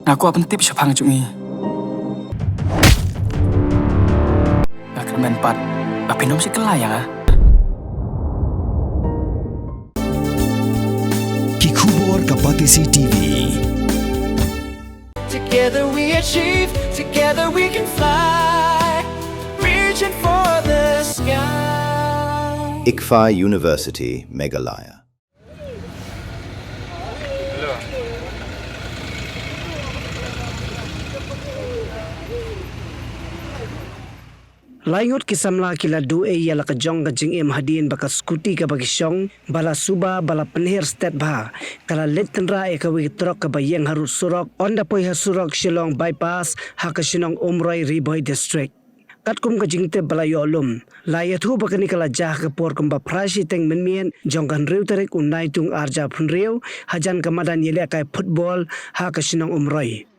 Aku apa tip siapang cumi. Nak kemen pat. Apa nom si kelayang ah? Kikubor Kapatisi TV. Together we achieve, together we can fly, reaching for the sky. ICFA University, Meghalaya. Ngut ki Samla ki la du yala ka jong ka jing hadin baka Scooty ka bagi syong bala suba bala penhir stat ba kala let Tynrah ka wi Trok ka ba Ïeng Harud Surok onda poi ha Surok Shillong bypass ha ka Shinong Umroi Riboy district kat kum ka jing te bala yolum la yathu baka ni kala jah ka por kum ba prashi teng menmien jong kan riu terek unai tung arja phun riu hajan ka madan yele kai football ha ka Shinong Umroi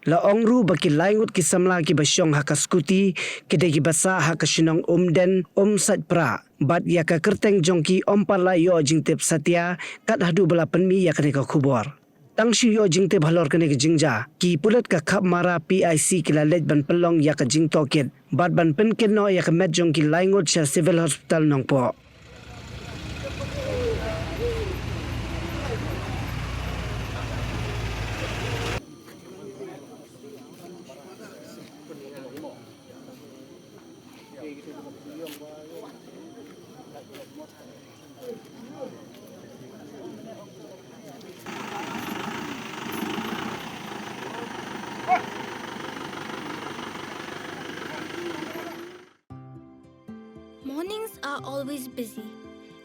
La ongru baki Ngut ki Samla ki basyong haka Scooty kede ki basa haka Shinong umden sat pra bat ya ka kerteng jongki ompala yo jingtep satya kat hadu bala penmi ya kene ka khubor tang shi yo jingtep halor kene ki jingja ki pulat ka khap mara PIC ki la lej ban pelong ya ka jing toket bat ban pen ken no ya ka met jongki Ngut sha civil hospital nongpo Mornings are always busy.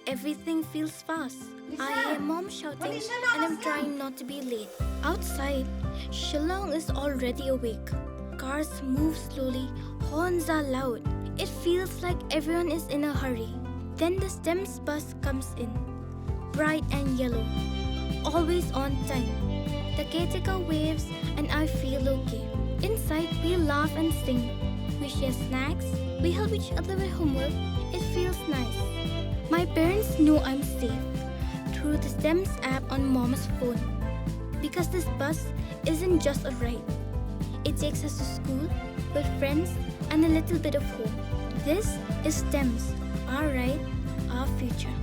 Everything feels fast. I hear mom shouting and I'm trying not to be late. Outside, Shillong is already awake. Cars move slowly, horns are loud. It feels like everyone is in a hurry. Then the STEMS bus comes in, bright and yellow, always on time. The caretaker waves and I feel okay. Inside, we laugh and sing. We share snacks. We help each other with homework. It feels nice. My parents know I'm safe through the STEMS app on mom's phone. Because this bus isn't just a ride. It takes us to school with friends and a little bit of hope. This is STEMS, our ride, our future.